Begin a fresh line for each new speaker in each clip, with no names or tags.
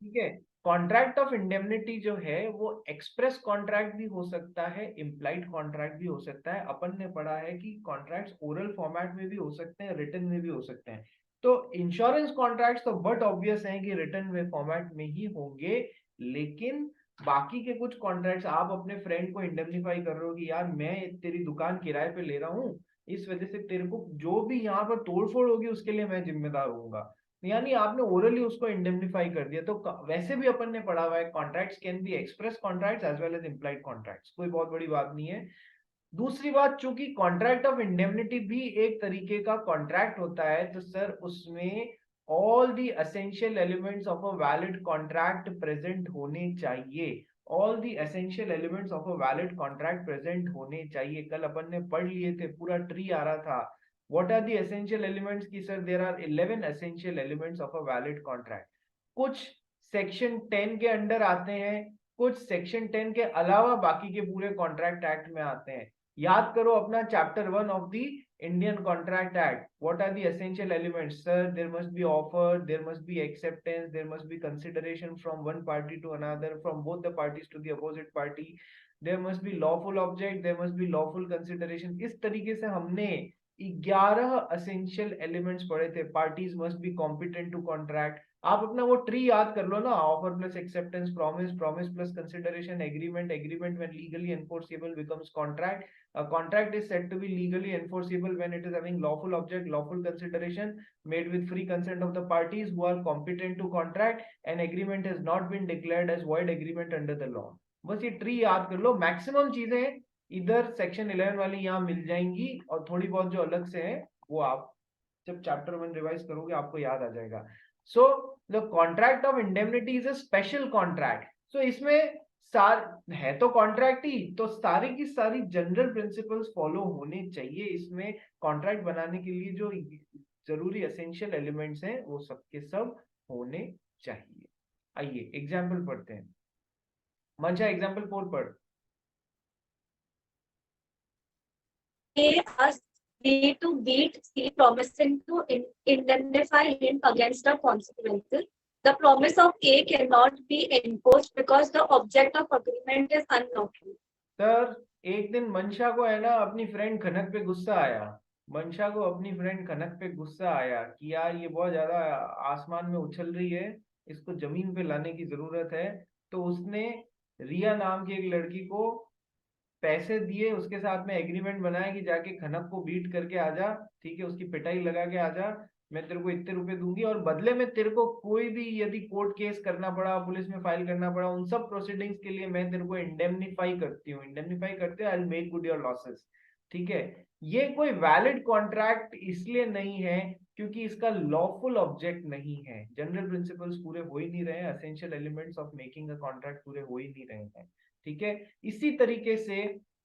ठीक है। Contract of indemnity जो है वो एक्सप्रेस कॉन्ट्रैक्ट भी हो सकता है, इम्प्लाइड कॉन्ट्रैक्ट भी हो सकता है। अपन ने पढ़ा है कि कॉन्ट्रैक्ट्स ओरल फॉर्मेट में भी हो सकते हैं, रिटन में भी हो सकते हैं। तो इंश्योरेंस कॉन्ट्रैक्ट्स तो बट ऑब्वियस हैं कि रिटन में फॉर्मेट में ही होंगे, लेकिन बाकी के कुछ कॉन्ट्रैक्ट्स आप अपने फ्रेंड को इंडेमनीफाई कर रहे हो कि यार मैं तेरी दुकान किराए पे ले रहा हूँ, इस वजह से तेरे को जो भी यहाँ पर तोड़फोड़ होगी उसके लिए मैं जिम्मेदार होऊंगा, यानी आपने ओरली उसको इंडेमनीफाई कर दिया। तो वैसे भी अपन ने पढ़ा हुआ है contracts can be express contracts as well as implied contracts, कोई बहुत बड़ी बात नहीं है। दूसरी बात, चूंकि कॉन्ट्रैक्ट ऑफ इंडेमनिटी भी एक तरीके का कॉन्ट्रैक्ट होता है, तो सर उसमें all the essential elements of a valid contract present होने चाहिए। All the essential elements of a valid contract present होने चाहिए। कल अपन ने पढ़ लिए थे, पूरा ट्री आ रहा था। What are the essential elements की sir? there are 11 essential elements of a valid contract। कुछ सेक्शन 10 के अंडर आते हैं, कुछ सेक्शन 10 के अलावा बाकी के पूरे कॉन्ट्रैक्ट एक्ट में आते हैं। याद करो अपना chapter 1 of the Indian contract act. What are the essential elements sir? There must be offer, there must be acceptance, there must be consideration from one party to another, from both the parties to the opposite party, there must be lawful object, there must be lawful consideration. इस तरीके से हमने 11 essential elements पढ़े थे। Parties must be competent to contract. आप अपना वो tree याद कर लो ना, offer plus acceptance, promise, promise plus consideration, agreement, agreement when legally enforceable becomes contract, a contract is said to be legally enforceable when it is having lawful object, lawful consideration, made with free consent of the parties who are competent to contract, and agreement has not been declared as void agreement under the law। बस ये tree याद कर लो। Maximum चीजें इधर section 11 वाली यहाँ मिल जाएंगी, और थोड़ी बहुत जो अलग से है वो आप जब चैप्टर 1 रिवाइज करोगे आपको याद आ जाएगा। So the contract of indemnity is a special contract. So इसमें है तो कॉन्ट्रैक्ट ही, तो सारी की सारी जनरल प्रिंसिपल्स फॉलो होने चाहिए। इसमें कॉन्ट्रैक्ट बनाने के लिए जो जरूरी एसेंशियल एलिमेंट्स हैं वो सबके सब होने चाहिए। आइए एग्जाम्पल पढ़ते हैं। मंशा एग्जाम्पल 4 पढ़।
A asked B to beat C, promising to indemnify him against the consequences. The promise of A cannot be enforced because the object of agreement is unlawful.
Sir एक दिन मंशा को है ना अपनी फ्रेंड खनक पे गुस्सा आया। मंशा को अपनी फ्रेंड खनक पे गुस्सा आया कि यार ये बहुत ज्यादा आसमान में उछल रही है, इसको जमीन पे लाने की जरूरत है। तो उसने रिया नाम की एक लड़की को पैसे दिए, उसके साथ में एग्रीमेंट बनाया कि जाके खनक को बीट करके आ जा, ठीक है, उसकी पिटाई लगा के आ जा, मैं तेरे को इतने रुपए दूंगी, और बदले में तेरे को कोई भी यदि कोर्ट केस करना पड़ा, पुलिस में फाइल करना पड़ा, उन सब प्रोसीडिंग्स के लिए मैं तेरे को इंडेमनीफाई करती हूँ, इंडेमनीफाई करते हैं, आई will make good your losses. ठीक है। ये कोई वैलिड कॉन्ट्रैक्ट इसलिए नहीं है क्योंकि इसका लॉफुल ऑब्जेक्ट नहीं है। जनरल प्रिंसिपल्स पूरे हो ही नहीं रहे हैं, essential elements of making a contract पूरे हो ही नहीं रहे हैं। ठीक है। इसी तरीके से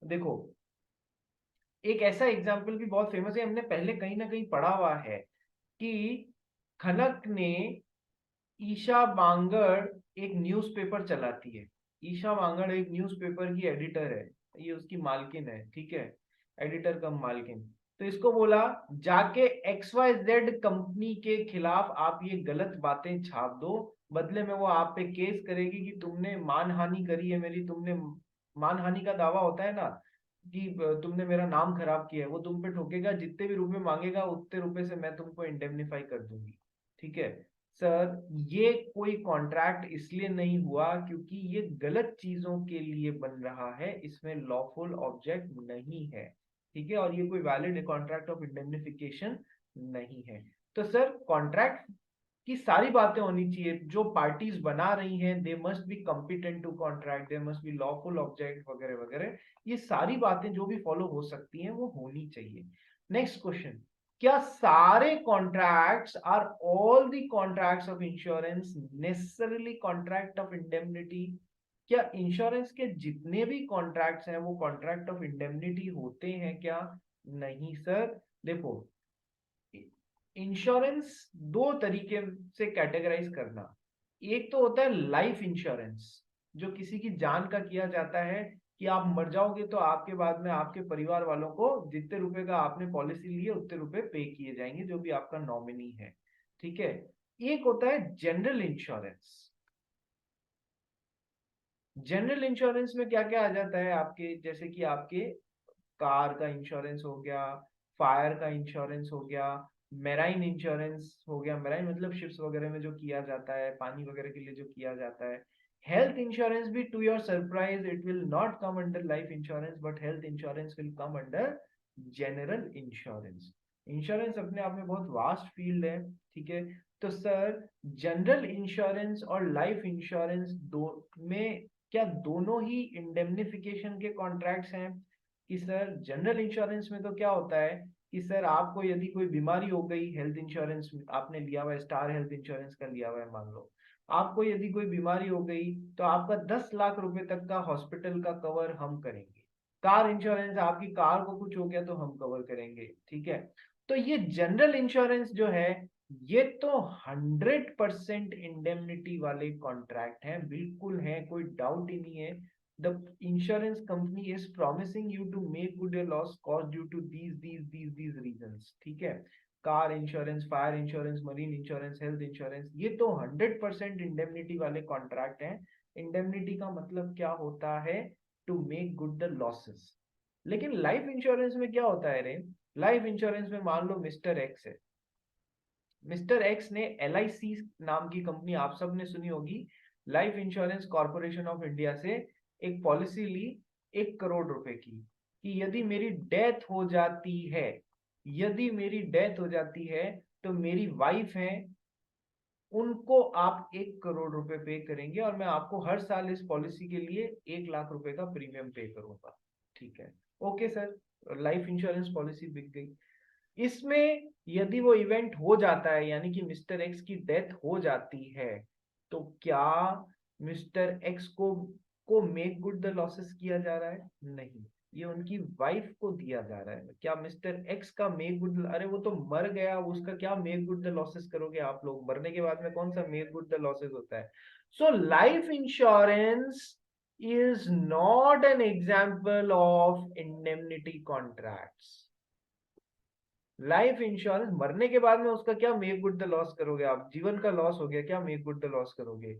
देखो, एक ऐसा एग्जाम्पल भी बहुत फेमस है, हमने पहले कहीं ना कहीं पढ़ा हुआ है कि खनक ने ईशा बांगड़ एक न्यूज़पेपर चलाती है। ईशा बांगड़ एक न्यूज़पेपर की एडिटर है, ये उसकी मालकिन है, ठीक है, एडिटर कम मालकिन। तो इसको बोला जाके XYZ कंपनी के खिलाफ आप ये गलत बातें छाप दो, बदले में वो आप पे केस करेगी कि तुमने मानहानि करी है मेरी, तुमने मानहानि का दावा होता है ना कि तुमने मेरा नाम खराब किया है, वो तुम पे ठोकेगा, जितने भी रुपए मांगेगा उतने रुपए से मैं तुमको इंडेमनीफाई कर दूंगी। ठीक है। सर ये कोई कॉन्ट्रैक्ट इसलिए नहीं हुआ क्योंकि ये गलत चीजों के लिए बन रहा है, इसमें लॉफुल ऑब्जेक्ट नहीं है। ठीक है। और ये कोई वैलिड कॉन्ट्रैक्ट ऑफ इंडेमनिफिकेशन नहीं है। तो सर कॉन्ट्रैक्ट की सारी बातें होनी चाहिए, जो पार्टीज बना रही हैं they must be competent to contract, they must be lawful object वगैरह वगैरह, ये सारी बातें जो भी फॉलो हो सकती हैं वो होनी चाहिए। नेक्स्ट क्वेश्चन, क्या सारे contracts are all the contracts of insurance necessarily contract of indemnity? क्या इंश्योरेंस के जितने भी कॉन्ट्रैक्ट्स हैं वो कॉन्ट्रैक्ट ऑफ इंडेमनिटी होते हैं क्या? नहीं सर। देखो, इंश्योरेंस दो तरीके से कैटेगराइज करना। एक तो होता है लाइफ इंश्योरेंस, जो किसी की जान का किया जाता है कि आप मर जाओगे तो आपके बाद में आपके परिवार वालों को जितने रुपए का आपने पॉलिसी ली है उतने रुपए पे किए जाएंगे, जो भी आपका नॉमिनी है। ठीक है। एक होता है जनरल इंश्योरेंस। जनरल इंश्योरेंस में क्या क्या आ जाता है आपके, जैसे कि आपके कार का इंश्योरेंस हो गया, फायर का इंश्योरेंस हो गया, मेराइन इंश्योरेंस हो गया। मेराइन मतलब शिप्स वगैरह में जो किया जाता है, पानी वगैरह के लिए जो किया जाता है। हेल्थ इंश्योरेंस भी, to your surprise, it will not come under life insurance, but health insurance will come under general insurance. Insurance अपने आप में बहुत वास्ट फील्ड है, ठीक है। तो सर, जनरल इंश्योरेंस और लाइफ इंश्योरेंस दो में क्या दोनों ही इंडेमनिफिकेशन के कॉन्ट्रैक्ट्स हैं? कि सर जनरल इंश्योरेंस में तो क्या होता है कि सर आपको यदि कोई बीमारी हो गई, हेल्थ इंश्योरेंस आपने लिया हुआ है, स्टार हेल्थ इंश्योरेंस का लिया हुआ है मान लो, आपको यदि कोई बीमारी हो गई तो आपका 10 लाख रुपए तक का हॉस्पिटल का कवर हम करेंगे। कार इंश्योरेंस, आपकी कार को कुछ हो गया तो हम कवर करेंगे, ठीक है। तो ये जनरल इंश्योरेंस जो है, ये तो 100% इंडेमनिटी वाले कॉन्ट्रैक्ट हैं, बिल्कुल है, कोई डाउट ही नहीं है। The insurance company is promising you to make good your loss caused due to these reasons, ठीक है। Car insurance, fire insurance, marine insurance, health insurance, ये तो 100% इंडेमनिटी वाले कॉन्ट्रैक्ट हैं। इंडेमनिटी का मतलब क्या होता है? To make good the losses. लेकिन लाइफ इंश्योरेंस में क्या होता है रे? लाइफ इंश्योरेंस में मान लो मिस्टर एक्स है। मिस्टर एक्स ने LIC नाम की कंपनी, आप सब ने सुनी होगी, life insurance corporation of India से एक पॉलिसी ली 1 करोड़ रुपए की, कि यदि मेरी डेथ हो जाती है, यदि मेरी डेथ हो जाती है तो मेरी वाइफ है, उनको आप 1 करोड़ रुपए पे करेंगे और मैं आपको हर साल इस पॉलिसी के लिए 1 लाख रुपए का प्रीमियम पे करूंगा, ठीक है। Okay sir, life insurance policy बिक गई। इसमें यदि वो इवेंट हो जाता है, यानी कि मिस्टर एक्स की डेथ हो जाती है, तो क्या मिस्टर एक्स को मेक गुड द लॉसेस किया जा रहा है? नहीं, ये उनकी वाइफ को दिया जा रहा है। क्या मिस्टर एक्स का मेक गुड, अरे वो तो मर गया, उसका क्या मेक गुड द लॉसेस करोगे आप लोग? मरने के बाद में कौन सा मेक गुड द लॉसेस होता है? So life insurance is not an example of indemnity contracts। Life insurance, मरने के बाद में उसका क्या मेक गुड द लॉस करोगे आप? जीवन का लॉस हो गया, क्या मेक गुड द लॉस करोगे?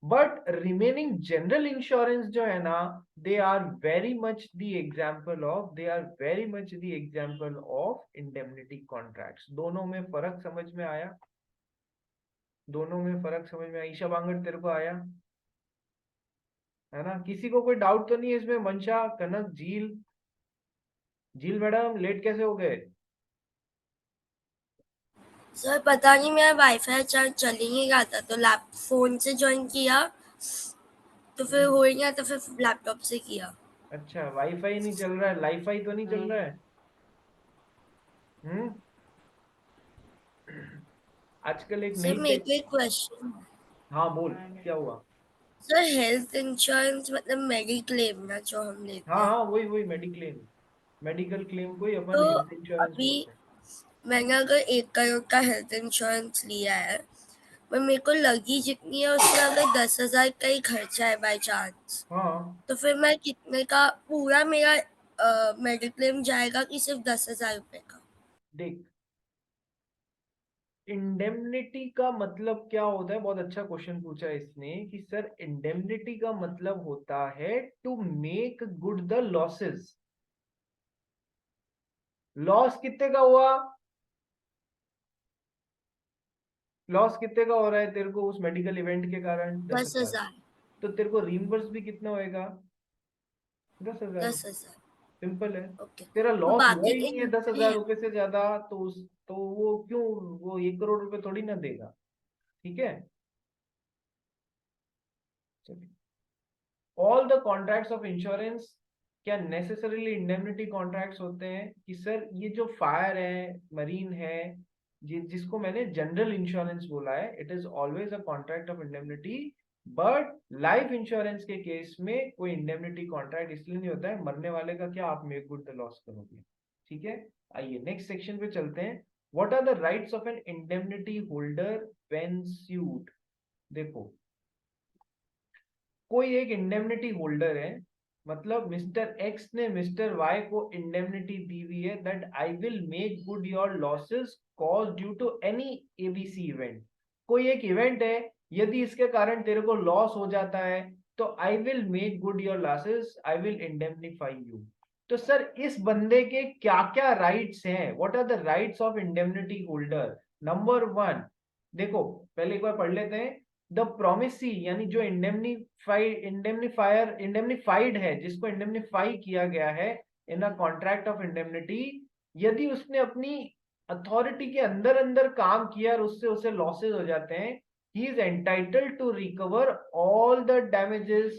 बट रिमेनिंग जनरल इंश्योरेंस जो है ना, they are very much the example of, they are very much the example of indemnity contracts. दोनों में फर्क समझ में आया? दोनों में फर्क समझ में आया? ईशा बांगड़, तेरे को आया है ना? किसी को कोई डाउट तो नहीं है इसमें? मंशा, कनक, झील, झील मैडम लेट कैसे हो गए?
सर पता नहीं, मेरा वाईफाई चार्ज चल ही नहीं रहा था, तो लैप फोन से ज्वाइन किया, तो फिर हो ही गया, तो फिर लैपटॉप से किया।
अच्छा, वाईफाई नहीं चल रहा है, लाईफाई तो नहीं चल रहा है? हम्म। आजकल एक
सर
नई
मेरे
टेक।
को एक क्वेश्चन।
हाँ बोल, क्या हुआ?
सर हेल्थ इंश्योरेंस मतलब मेडिक्लेम ना, जो हम लेते
हाँ
हैं।
हाँ, वही वही मेडिक्लेम, मेडिकल क्लेम को ही अपन
तो
हेल्थ इंश्योरेंस
अभी
बोलते हैं।
मैंने अगर 1 करोड़ का हेल्थ इंश्योरेंस लिया है, पर मेरे को लगी जितनी है उसमें अगर 10,000 का ही खर्चा है बाई चांस,
हाँ
तो फिर मैं कितने का पूरा मेरा मेडिक्लेम जाएगा कि सिर्फ 10,000 रुपये का?
देख, इंडेमनिटी का मतलब क्या होता है? बहुत अच्छा क्वेश्चन पूछा है इसने कि सर इंडेमनिटी का मतलब होता है to make good the losses. Loss कितने का हुआ? लॉस कितने का हो रहा है तेरे को उस मेडिकल इवेंट के कारण? दस
दस
हजार
हजार
तो तेरे को रीइंबर्स भी कितना होएगा? 10,000 रुपये।
10,000।
सिंपल है।
ओके,
तेरा
तो
लॉस हुआ
बाकी
ही
के
नहीं है दस
जितने
हजार
हैं।
रुपए से ज्यादा, तो तो वो क्यों, वो 1 करोड़ रुपए थोड़ी ना देगा, ठीक है। All the contracts of insurance क्या नेसेसरीली इंडेमनिटी कॉन्ट्रैक्ट्स होते हैं? कि सर ये जो फायर है, मरीन है, जिसको मैंने जनरल इंश्योरेंस बोला है, it is always a contract of indemnity. But life insurance के केस में कोई इंडेमनिटी कॉन्ट्रैक्ट इसलिए नहीं होता है, मरने वाले का क्या आप मेक गुड द लॉस करोगे, ठीक है। आइए नेक्स्ट सेक्शन पे चलते हैं। What are the rights of an indemnity holder when sued? देखो, कोई एक इंडेमनिटी होल्डर है, मतलब मिस्टर एक्स ने मिस्टर वाई को इंडेमनिटी दी हुई है that I will make good your losses caused due to any ABC event. कोई एक इवेंट है, यदि इसके कारण तेरे को लॉस हो जाता है तो I will make good your losses, I will indemnify you. तो सर इस बंदे के क्या क्या राइट्स हैं, what are the rights of indemnity holder? Number 1, देखो पहले एक बार पढ़ लेते हैं। द प्रोमिसी यानी जो इंडेमनिफाइड है, जिसको इंडेमनिफाई किया गया है इन अ कॉन्ट्रैक्ट ऑफ इंडेमनिटी, यदि उसने अपनी अथॉरिटी के अंदर अंदर काम किया और उससे उसे लॉसेस हो जाते हैं, he is entitled to recover all the damages,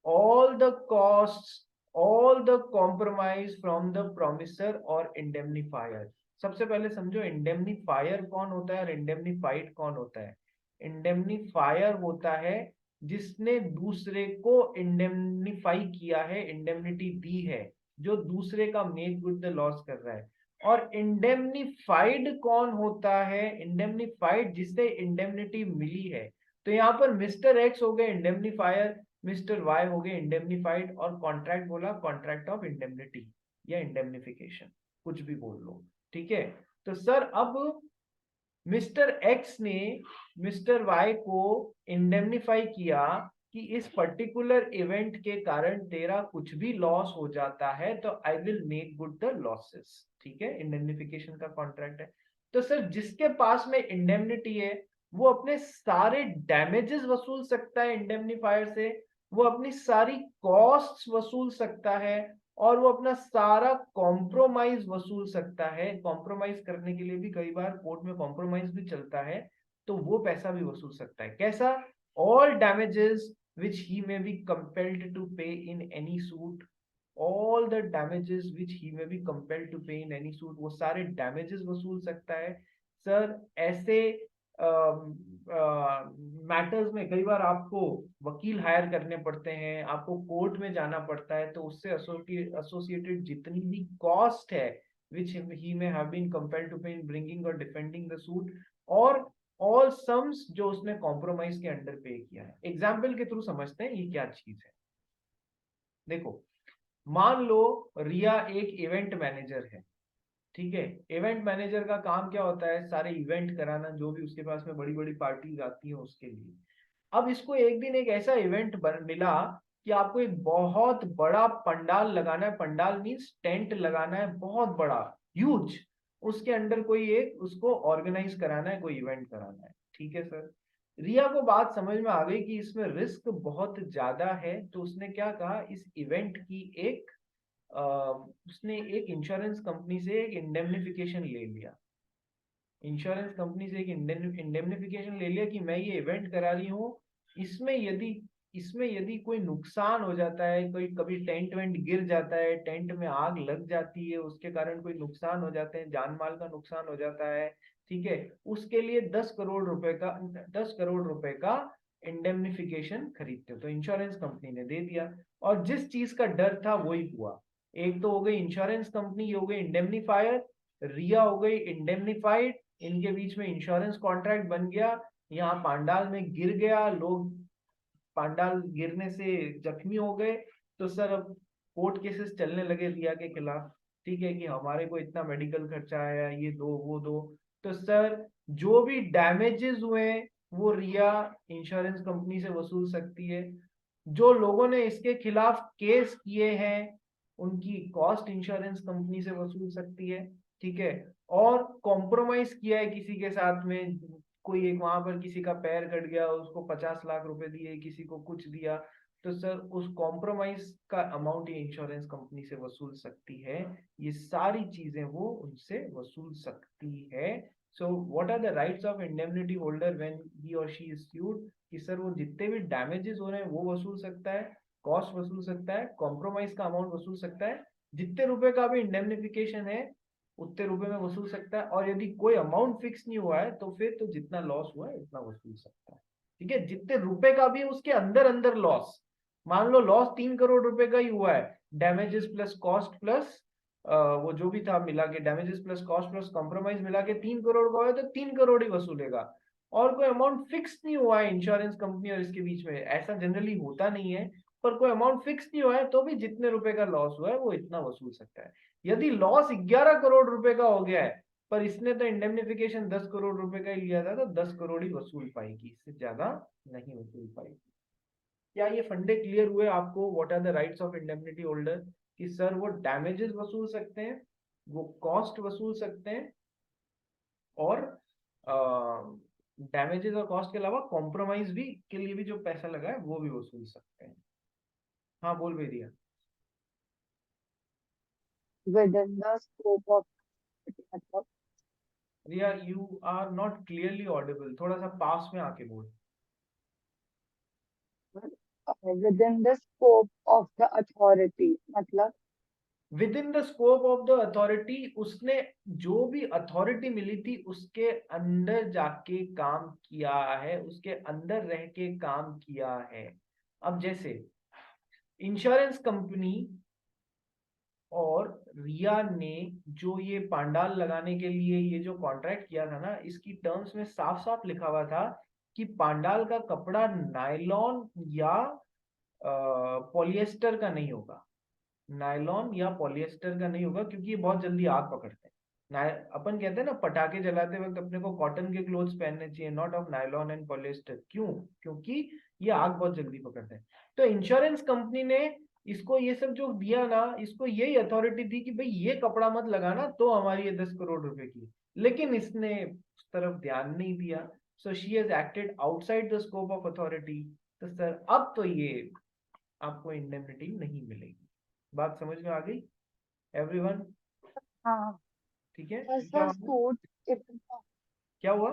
all the costs, all the compromise from the promisor or indemnifier। सबसे पहले समझो इंडेमनीफायर कौन होता है और इंडेमनीफाइड कौन होता है। इंडेमनीफायर होता है जिसने दूसरे को इंडेमनीफाई किया है, इंडेमनिटी दी है, जो दूसरे का मेक गुड द लॉस कर रहा है। और इंडेमनीफाइड कौन होता है? इंडेमनीफाइड जिसे इंडेमनिटी मिली है। तो यहाँ पर मिस्टर एक्स हो गए इंडेमनीफायर, मिस्टर वाई हो गए इंडेमनीफाइड, और कॉन्ट्रैक्ट बोला कॉन्ट्रैक्ट ऑफ इंडेमनिटी या इंडेमनिफिकेशन, कुछ भी बोल लो, ठीक है। तो सर अब मिस्टर एक्स ने मिस्टर वाई को इंडेमनीफाई किया कि इस पर्टिकुलर इवेंट के कारण तेरा कुछ भी लॉस हो जाता है तो I will make good the losses, ठीक है, इंडेमनिफिकेशन का कॉन्ट्रैक्ट है। तो सर जिसके पास में इंडेमनिटी है वो अपने सारे डैमेजेस वसूल सकता है इंडेमनीफायर से, वो अपनी सारी कॉस्ट्स वसूल सकता है, और वो अपना सारा कॉम्प्रोमाइज वसूल सकता है। कॉम्प्रोमाइज करने के लिए भी कई बार कोर्ट में कॉम्प्रोमाइज भी चलता है, तो वो पैसा भी वसूल सकता है। कैसा? All damages which he may be compelled to pay in any suit, all the damages which he may be compelled to pay in any suit, वो सारे damages वसूल सकता है। सर ऐसे मैटर्स में कई बार आपको वकील हायर करने पड़ते हैं, आपको कोर्ट में जाना पड़ता है, तो उससे एसोसिएटेड जितनी भी कॉस्ट है which he may have been compelled to pay in bringing or defending the suit, और ऑल सम्स जो उसने कॉम्प्रोमाइज के अंडर पे किया है। एग्जाम्पल के थ्रू समझते हैं ये क्या चीज है। देखो मान लो रिया एक इवेंट मैनेजर है, ठीक है। इवेंट मैनेजर का काम क्या होता है? सारे इवेंट कराना, जो भी उसके पास में बड़ी बड़ी पार्टीज आती हैं उसके लिए। अब इसको एक दिन एक ऐसा इवेंट मिला कि आपको एक बहुत बड़ा पंडाल लगाना है, पंडाल मीन्स टेंट लगाना है, बहुत बड़ा ह्यूज, उसके अंदर कोई एक उसको ऑर्गेनाइज कराना है, कोई इवेंट कराना है, ठीक है सर। रिया को बात समझ में आ गई कि इसमें रिस्क बहुत ज्यादा है, तो उसने क्या कहा, इस इवेंट की एक उसने एक इंश्योरेंस कंपनी से एक इंडेमनिफिकेशन ले लिया। इंश्योरेंस कंपनी से एक इंडेमनिफिकेशन ले लिया कि मैं ये इवेंट करा रही हूँ, इसमें यदि कोई नुकसान हो जाता है, कोई कभी टेंट वेंट गिर जाता है, टेंट में आग लग जाती है, उसके कारण कोई नुकसान हो जाते हैं, जान माल का नुकसान हो जाता है, ठीक है, उसके लिए 10 करोड़ रुपए का इंडेमनिफिकेशन खरीदते हो। तो इंश्योरेंस कंपनी ने दे दिया, और जिस चीज का डर था वही हुआ। एक तो हो गई इंश्योरेंस कंपनी, ये हो गई इंडेमनीफायर, रिया हो गई इंडेमनीफाइड, इनके बीच में इंश्योरेंस कॉन्ट्रैक्ट बन गया। यहाँ पांडाल में गिर गया, लोग पांडाल गिरने से जख्मी हो गए, तो सर अब कोर्ट केसेस चलने लगे रिया के खिलाफ, ठीक है, कि हमारे को इतना मेडिकल खर्चा आया, ये दो वो दो। तो सर जो भी डैमेजेस हुए वो रिया इंश्योरेंस कंपनी से वसूल सकती है। जो लोगों ने इसके खिलाफ केस किए हैं उनकी कॉस्ट इंश्योरेंस कंपनी से वसूल सकती है, ठीक है। और कॉम्प्रोमाइज किया है किसी के साथ में, कोई एक वहां पर किसी का पैर कट गया, उसको 50 लाख रुपए दिए, किसी को कुछ दिया, तो सर उस कॉम्प्रोमाइज का अमाउंट ये इंश्योरेंस कंपनी से वसूल सकती है। ये सारी चीजें वो उनसे वसूल सकती है। So what are the rights of indemnity holder when he or she is सूड? कि सर वो जितने भी डैमेजेस हो रहे हैं वो वसूल सकता है, कॉस्ट वसूल सकता है, कॉम्प्रोमाइज का अमाउंट वसूल सकता है, जितने रुपए का भी इंडेमनिफिकेशन है उतने रुपए में वसूल सकता है, और यदि कोई अमाउंट फिक्स नहीं हुआ है तो फिर तो जितना लॉस हुआ है उतना वसूल सकता है, ठीक है। जितने रुपए का भी उसके अंदर अंदर लॉस, मान लो लॉस 3 करोड़ रुपए का ही हुआ है, डैमेजेस प्लस कॉस्ट प्लस वो जो भी था मिला के, damages plus cost plus compromise मिला के 3 करोड़ का है तो 3 करोड़ ही वसूलेगा। और कोई अमाउंट फिक्स नहीं हुआ है इंश्योरेंस कंपनी और इसके बीच में, ऐसा जनरली होता नहीं है, पर कोई अमाउंट फिक्स नहीं हुआ है तो भी जितने रुपए का लॉस हुआ है वो इतना वसूल सकता है। यदि लॉस 11 करोड़ रुपए का हो गया है पर इसने तो इंडेमनिफिकेशन 10 करोड़ रुपए का ही लिया था, तो 10 करोड़ ही वसूल पाएगी, इससे ज्यादा नहीं वसूल पाएगी। क्या ये फंडे क्लियर हुए आपको? What are the rights of indemnity holder? कि सर वो डैमेजेस वसूल सकते हैं, वो कॉस्ट वसूल सकते हैं, और डैमेजेस और कॉस्ट के अलावा कॉम्प्रोमाइज भी के लिए भी जो पैसा लगा है वो भी वसूल सकते हैं। हाँ बोल भी दिया।
within the scope of मतलब
Riya you are not clearly audible, थोड़ा सा पास में आके बोल।
within the scope of the authority मतलब
with in the scope of the authority, उसने जो भी अथॉरिटी मिली थी उसके अंदर जाके काम किया है, उसके अंदर रह के काम किया है। अब जैसे इंश्योरेंस कंपनी और रिया ने जो ये पांडाल लगाने के लिए ये जो कॉन्ट्रैक्ट किया था ना, इसकी टर्म्स में साफ साफ लिखा हुआ था कि पांडाल का कपड़ा नायलॉन या पॉलिएस्टर का नहीं होगा, नायलॉन या पॉलिएस्टर का नहीं होगा, क्योंकि ये बहुत जल्दी आग पकड़ते हैं। अपन कहते हैं ना पटाखे जलाते वक्त अपने को कॉटन के क्लोथ्स पहनने चाहिए, not of nylon and polyester. क्यों? क्योंकि ये आग बहुत जल्दी पकड़ते हैं। तो इंश्योरेंस कंपनी ने इसको ये सब जो दिया ना, इसको यही अथॉरिटी थी कि भाई ये कपड़ा मत लगाना, तो हमारी ये 10 करोड़ रुपए की। लेकिन इसने उस तरफ ध्यान नहीं दिया, so she has acted outside the scope of authority. तो सर अब तो ये आपको इंडेमनिटी नहीं मिलेगी। बात समझ में आ गई एवरीवन?
हाँ
ठीक है,
does
क्या
the
हुआ?
suit if
क्या हुआ?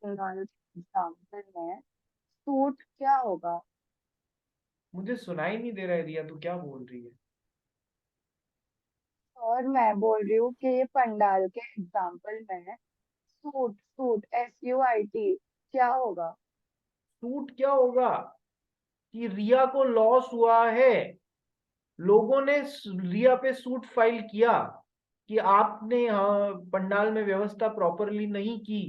एग्जाम्पल में सूट क्या होगा?
मुझे सुनाई नहीं दे रहा है रिया, तू क्या बोल रही है?
और मैं बोल रही हूँ कि ये पंडाल के एग्जाम्पल में सूट सूट SUIT क्या होगा?
सूट क्या होगा कि रिया को लॉस हुआ है, लोगों ने रिया पे सूट फाइल किया कि आपने पंडाल में व्यवस्था प्रॉपरली नहीं की,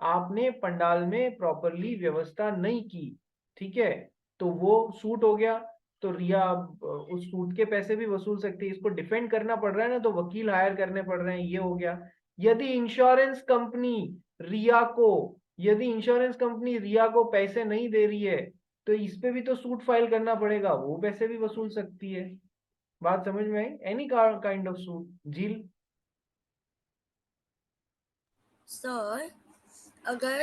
आपने पंडाल में प्रॉपरली व्यवस्था नहीं की। ठीक है, तो वो सूट हो गया। तो रिया उस सूट के पैसे भी वसूल सकती है, इसको डिफेंड करना पड़ रहा है ना, तो वकील हायर करने पड़ रहे हैं, ये हो गया। यदि इंश्योरेंस कंपनी रिया को यदि इंश्योरेंस कंपनी रिया को पैसे नहीं दे रही है, तो इस पे भी तो सूट फाइल करना पड़ेगा, वो पैसे भी वसूल सकती है। बात समझ में आई? Any kind of suit. झील?
सर अगर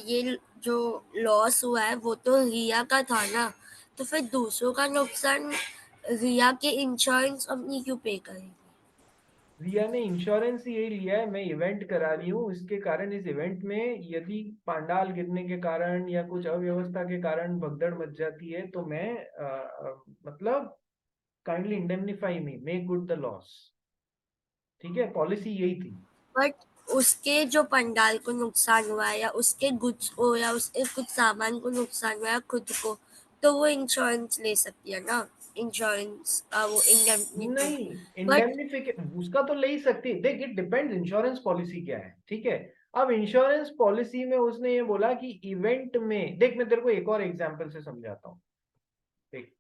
ये जो लॉस हुआ है वो तो रिया का था ना, तो फिर दूसरों का नुकसान रिया के इंश्योरेंस कंपनी क्यों पे करेगी?
रिया ने इंश्योरेंस ही यही लिया है, मैं इवेंट करा रही हूँ, इसके कारण इस इवेंट में यदि पांडाल गिरने के कारण या कुछ अव्यवस्था के कारण भगदड़ मच जाती है, तो मैं मतलब kindly इंडेमनिफाई me, make good the loss. ठीक है, पॉलिसी यही थी।
बट उसके जो पंडाल को नुकसान हुआ है या उसके गुड्स को या उसके कुछ सामान को नुकसान हुआ है खुद को, तो वो इंश्योरेंस ले सकती है ना, इंश्योरेंस का वो इंडेमनिटी।
नहीं,
बट
इंडेमनिफिकेशन उसका तो ले ही सकती है। देख, इट डिपेंड्स इंश्योरेंस पॉलिसी क्या है। ठीक है, अब इंश्योरेंस पॉलिसी में उसने ये बोला कि इवेंट में, देख मैं तेरे को एक और एग्जांपल से समझाता हूँ। देख,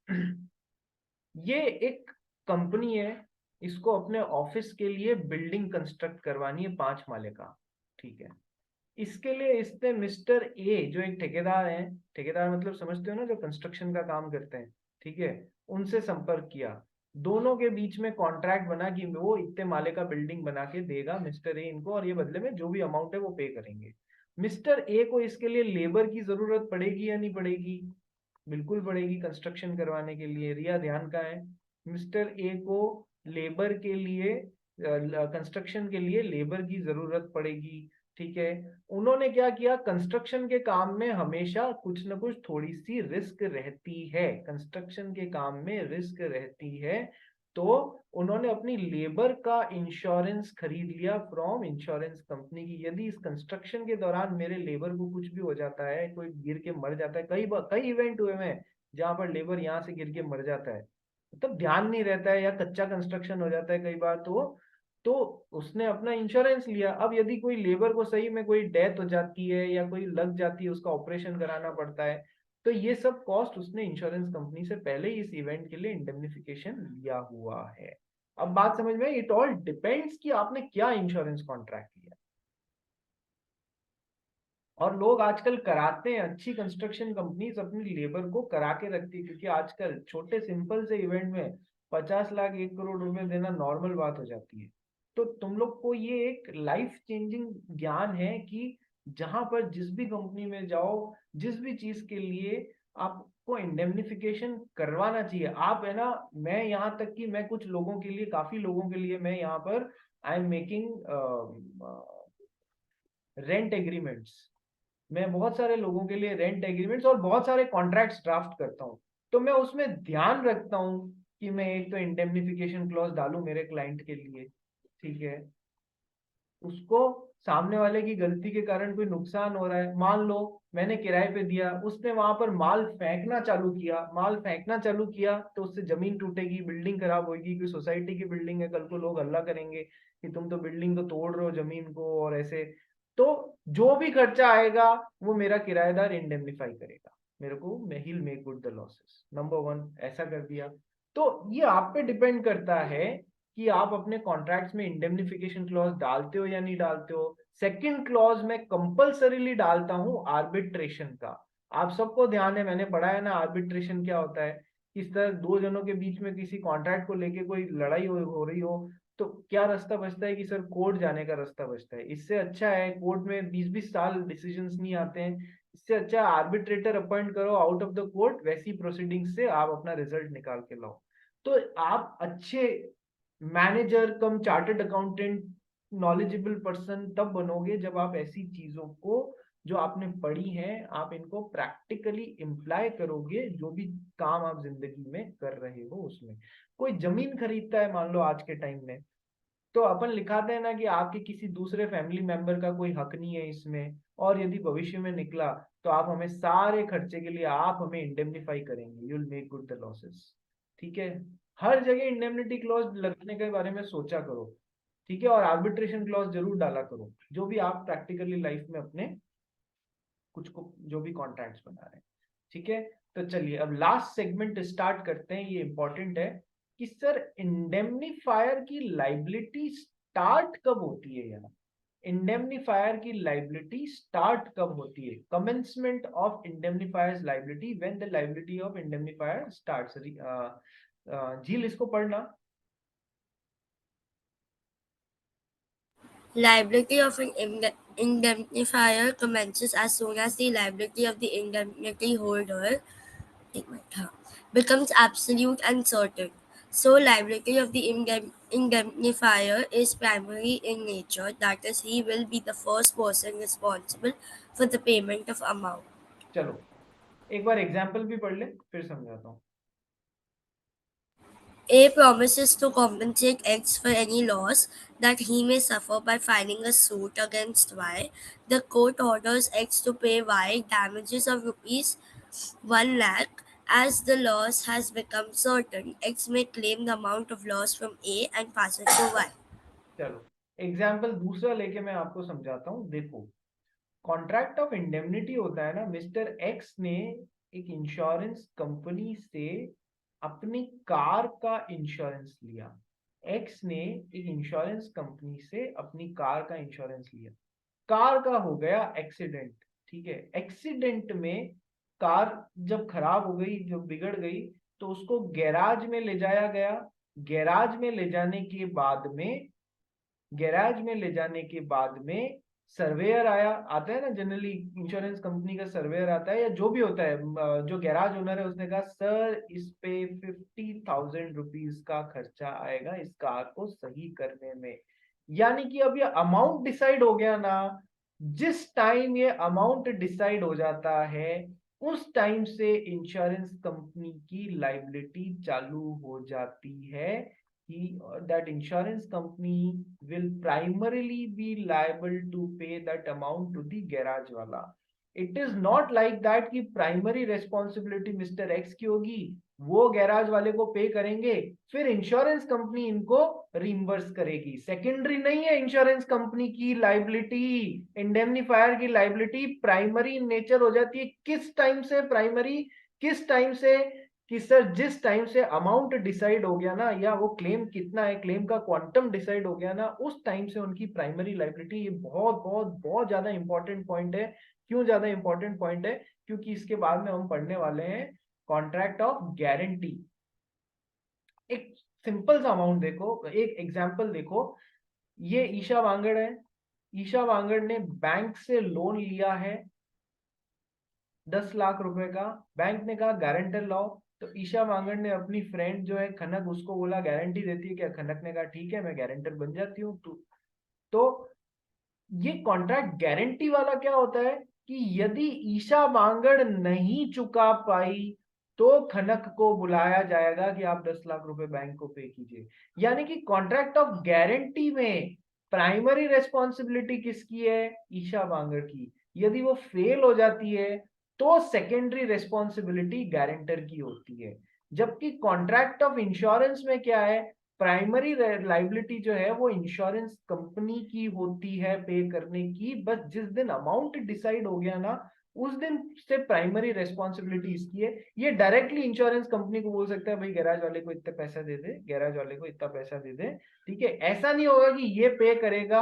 ये एक कंपनी है, इसको अपने ऑफिस के लिए बिल्डिंग कंस्ट्रक्ट करवानी है 5 माले का। ठीक है, इसके लिए इसने मिस्टर ए जो एक ठेकेदार है, ठेकेदार मतलब समझते हो ना, जो कंस्ट्रक्शन का काम करते हैं, ठीक है, उनसे संपर्क किया। दोनों के बीच में कॉन्ट्रैक्ट बना कि वो इतने माले का बिल्डिंग बना के देगा मिस्टर ए इनको, और ये बदले में जो भी अमाउंट है वो पे करेंगे। मिस्टर ए को इसके लिए लेबर की जरूरत पड़ेगी या नहीं पड़ेगी? बिल्कुल पड़ेगी, कंस्ट्रक्शन करवाने के लिए। रिया ध्यान का है, मिस्टर ए को लेबर के लिए, कंस्ट्रक्शन के लिए लेबर की जरूरत पड़ेगी। ठीक है, उन्होंने क्या किया, कंस्ट्रक्शन के काम में हमेशा कुछ ना कुछ थोड़ी सी रिस्क रहती है, कंस्ट्रक्शन के काम में रिस्क रहती है, तो उन्होंने अपनी लेबर का इंश्योरेंस खरीद लिया फ्रॉम इंश्योरेंस कंपनी की। यदि इस कंस्ट्रक्शन के दौरान मेरे लेबर को कुछ भी हो जाता है, कोई गिर के मर जाता है, कई इवेंट हुए हैं जहां पर लेबर यहाँ से गिर के मर जाता है, मतलब ध्यान नहीं रहता है या कच्चा कंस्ट्रक्शन हो जाता है कई बार, तो उसने अपना इंश्योरेंस लिया। अब यदि कोई लेबर को सही में कोई डेथ हो जाती है या कोई लग जाती है, उसका ऑपरेशन कराना पड़ता है, तो ये सब कॉस्ट उसने इंश्योरेंस कंपनी से पहले ही इस इवेंट के लिए इंडेमनिफिकेशन लिया हुआ है। अब बात समझ में, इट ऑल डिपेंड्स कि आपने क्या इंश्योरेंस कॉन्ट्रैक्ट किया। और लोग आजकल कराते हैं, अच्छी कंस्ट्रक्शन कंपनीज अपनी लेबर को करा के रखती है, क्योंकि आजकल छोटे सिंपल से इवेंट में 50 लाख 1 करोड़ रुपए देना नॉर्मल बात हो जाती है। तो तुम लोग को ये एक लाइफ चेंजिंग ज्ञान है कि जहां पर जिस भी कंपनी में जाओ, जिस भी चीज के लिए आपको इंडेमनिफिकेशन करवाना चाहिए। आप है ना, मैं यहाँ तक कि मैं कुछ लोगों के लिए, काफी लोगों के लिए मैं यहाँ पर I am making rent agreements. मैं बहुत सारे लोगों के लिए रेंट एग्रीमेंट्स और बहुत सारे कॉन्ट्रैक्ट्स ड्राफ्ट करता हूँ। तो मैं उसमें ध्यान रखता हूँ कि मैं एक तो इंडेमनिफिकेशन क्लॉज डालूं मेरे क्लाइंट के लिए, ठीक है। उसको सामने वाले की गलती के कारण कोई नुकसान हो रहा है, मान लो मैंने किराए पे दिया, उसने वहां पर माल फेंकना चालू किया, तो उससे जमीन टूटेगी, बिल्डिंग खराब होगी, कोई सोसाइटी की बिल्डिंग है, कल को लोग हल्ला करेंगे कि तुम तो बिल्डिंग को तोड़ रहे हो जमीन को और ऐसे। तो जो भी खर्चा आएगा वो मेरा किराएदार इंडेमनिफाई करेगा मेरे को, he'll make good the losses। Number one, ऐसा कर दिया। तो ये आप पे डिपेंड करता है कि आप अपने कॉन्ट्रैक्ट्स में इंडेमनिफिकेशन क्लॉज डालते हो या नहीं डालते हो। सेकंड क्लॉज में कंपलसरीली डालता हूं आर्बिट्रेशन का। आप सबको ध्यान है, मैंने पढ़ा है ना आर्बिट्रेशन क्या होता है। किस तरह दो जनों के बीच में किसी कॉन्ट्रैक्ट को लेके कोई लड़ाई हो रही हो, तो क्या रास्ता बचता है कि सर कोर्ट जाने का रास्ता बचता है। इससे अच्छा है, कोर्ट में 20-20 साल डिसीजंस नहीं आते हैं, इससे अच्छा आर्बिट्रेटर अपॉइंट करो आउट ऑफ द कोर्ट, वैसी प्रोसीडिंग से आप अपना रिजल्ट निकाल के लाओ। तो आप अच्छे मैनेजर कम चार्टर्ड अकाउंटेंट, नॉलेजेबल पर्सन तब बनोगे जब आप ऐसी चीजों को जो आपने पढ़ी हैं आप इनको प्रैक्टिकली इम्प्लाई करोगे, जो भी काम आप जिंदगी में कर रहे हो उसमें। कोई जमीन खरीदता है मान लो आज के टाइम में, तो अपन लिखाते हैं ना कि आपके किसी दूसरे फैमिली मेंबर का कोई हक नहीं है इसमें, और यदि भविष्य में निकला तो आप हमें सारे खर्चे के लिए आप हमें इंडेमनिफाई करेंगे, you will make good the losses. ठीक है, हर जगह इंडेमनिटी क्लॉज लगने के बारे में सोचा करो, ठीक है। और आर्बिट्रेशन क्लॉज जरूर डाला करो जो भी आप प्रैक्टिकली लाइफ में अपने कुछ को जो भी कॉन्ट्रैक्ट्स बना रहे हैं, ठीक है। तो चलिए अब लास्ट सेगमेंट स्टार्ट करते हैं, ये इंपॉर्टेंट है कि सर इंडेमनीफायर की लाइबिलिटी स्टार्ट कब होती है यार। इंडेमनीफायर की लाइबिलिटी स्टार्ट कब होती है? Commencement of indemnifier's liability, when the liability of indemnifier starts. झील इसको पढ़ना।
Liability of an indemnifier commences as soon as the liability of the indemnity holder becomes absolute and certain. So, liability of the indemnifier is primary in nature, that is, he will be the first person responsible for the payment of amount.
चलो एक बार example भी पढ़ ले फिर समझाता हूँ।
A promises to compensate X for any loss that he may suffer by filing a suit against Y. The court orders X to pay Y damages of rupees 1 lakh. As the loss has become certain, X may claim the amount of loss from A and pass it to Y.
चलो example दूसरा लेके मैं आपको समझाता हूँ। देखो, contract of indemnity होता है ना, मिस्टर एक्स ने एक इंश्योरेंस कंपनी से अपनी कार का इंश्योरेंस लिया। एक्स ने एक इंश्योरेंस कंपनी से अपनी कार का इंश्योरेंस लिया, कार का हो गया एक्सीडेंट, ठीक है। एक्सीडेंट में कार जब खराब हो गई, जब बिगड़ गई, तो उसको गैराज में ले जाया गया। गैराज में ले जाने के बाद में गैराज में ले जाने के बाद में सर्वेयर आया, आता है ना जनरली इंश्योरेंस कंपनी का सर्वेयर आता है या जो भी होता है, जो गैराज ओनर है उसने कहा सर इस पे 50,000 रुपीज का खर्चा आएगा इस कार को सही करने में। यानी कि अब ये अमाउंट डिसाइड हो गया ना। जिस टाइम ये अमाउंट डिसाइड हो जाता है उस टाइम से इंश्योरेंस कंपनी की लाइबिलिटी चालू हो जाती है। That insurance company will primarily be liable to pay that amount to the garage wala. It is not like that कि primary responsibility Mr. X की होगी, वो गैराज वाले को पे करेंगे, फिर इंश्योरेंस कंपनी इनको रिम्बर्स करेगी। सेकेंडरी नहीं है इंश्योरेंस कंपनी की लाइबिलिटी, इंडेमनीफायर की लाइबिलिटी प्राइमरी नेचर हो जाती है। किस टाइम से प्राइमरी, किस टाइम से कि सर जिस टाइम से अमाउंट डिसाइड हो गया ना, या वो क्लेम कितना है, क्लेम का क्वांटम डिसाइड हो गया ना, उस टाइम से उनकी प्राइमरी लायबिलिटी। ये बहुत बहुत बहुत ज्यादा इंपॉर्टेंट पॉइंट है। क्यों ज्यादा इंपॉर्टेंट पॉइंट है? क्योंकि इसके बाद में हम पढ़ने वाले हैं कॉन्ट्रैक्ट ऑफ गारंटी। एक सिंपल सा अमाउंट देखो, एक एग्जाम्पल देखो। ये ईशा वांगड़ है। ईशा वांगड़ ने बैंक से लोन लिया है 10 लाख रुपए का। बैंक ने कहा गारंटर लाओ। तो ईशा वांगड़ ने अपनी फ्रेंड जो है खनक, उसको बोला गारंटी देती है क्या? खनक ने कहा ठीक है, मैं गारंटर बन जाती हूँ। तो ये कॉन्ट्रैक्ट गारंटी वाला क्या होता है कि यदि ईशा वांगड़ नहीं चुका पाई तो खनक को बुलाया जाएगा कि आप 10 लाख रुपए बैंक को पे कीजिए। यानी कि कॉन्ट्रैक्ट ऑफ गारंटी में प्राइमरी रेस्पॉन्सिबिलिटी किसकी है? ईशा वांगड़ की। यदि वो फेल हो जाती है तो सेकेंडरी रेस्पॉन्सिबिलिटी गारंटर की होती है। जबकि कॉन्ट्रैक्ट ऑफ इंश्योरेंस में क्या है? प्राइमरी लाइबिलिटी जो है वो इंश्योरेंस कंपनी की होती है पे करने की। बस जिस दिन अमाउंट डिसाइड हो गया ना, उस दिन से प्राइमरी रेस्पॉन्सिबिलिटी इसकी है। ये डायरेक्टली इंश्योरेंस कंपनी को बोल सकता है भाई गैराज वाले को इतना पैसा दे दे, गैराज वाले को इतना पैसा दे दे। ठीक है, ऐसा नहीं होगा कि ये पे करेगा,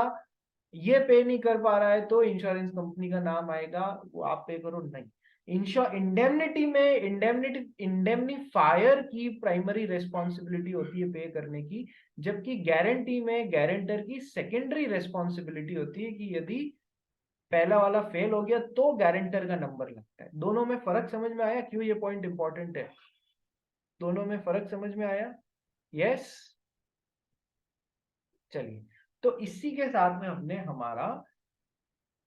ये पे नहीं कर पा रहा है तो इंश्योरेंस कंपनी का नाम आएगा, वो आप पे करो, नहीं। इंडेमनिटी में इंडेमनीफायर की प्राइमरी रेस्पॉन्सिबिलिटी होती है पे करने की। जबकि गारंटी में गारंटर की सेकेंडरी रेस्पॉन्सिबिलिटी होती है कि यदि पहला वाला फेल हो गया तो गारंटर का नंबर लगता है। दोनों में फर्क समझ में आया? क्यों ये पॉइंट इंपॉर्टेंट है? दोनों में फर्क समझ में आया? यस। चलिए, तो इसी के साथ में हमने हमारा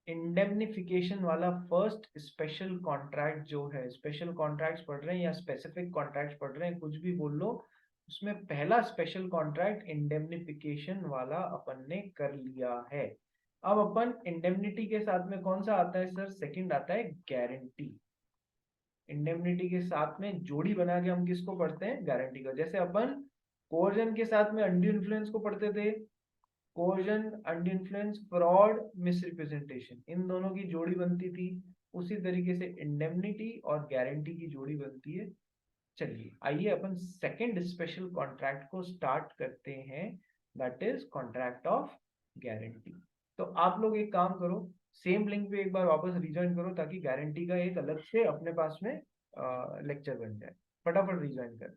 इंडेमनिफिकेशन वाला फर्स्ट स्पेशल कॉन्ट्रैक्ट जो है, स्पेशल कॉन्ट्रैक्ट्स पढ़ रहे हैं या स्पेसिफिक कॉन्ट्रैक्ट्स पढ़ रहे हैं, कुछ भी बोल लो, उसमें पहला स्पेशल कॉन्ट्रैक्ट इंडेमनिफिकेशन वाला अपन ने कर लिया है। अब अपन इंडेमनिटी के साथ में कौन सा आता है सर? सेकंड आता है गारंटी। इंडेमनिटी के साथ में जोड़ी बना के हम किसको पढ़ते हैं? गारंटी का। जैसे अपन कोर्जन के साथ में अनड्यू इन्फ्लुएंस को पढ़ते थे, coercion, undue influence, fraud, misrepresentation, इन दोनों की जोड़ी बनती थी। उसी तरीके से इंडेमनिटी और गारंटी की जोड़ी बनती है। चलिए, आइए अपन सेकंड स्पेशल कॉन्ट्रैक्ट को स्टार्ट करते हैं, that is contract of guarantee. तो आप लोग एक काम करो, सेम लिंक पे एक बार वापस रिज्वाइन करो ताकि गारंटी का एक अलग से अपने पास में लेक्चर बन जाए। फटाफट रिज्वाइन करो।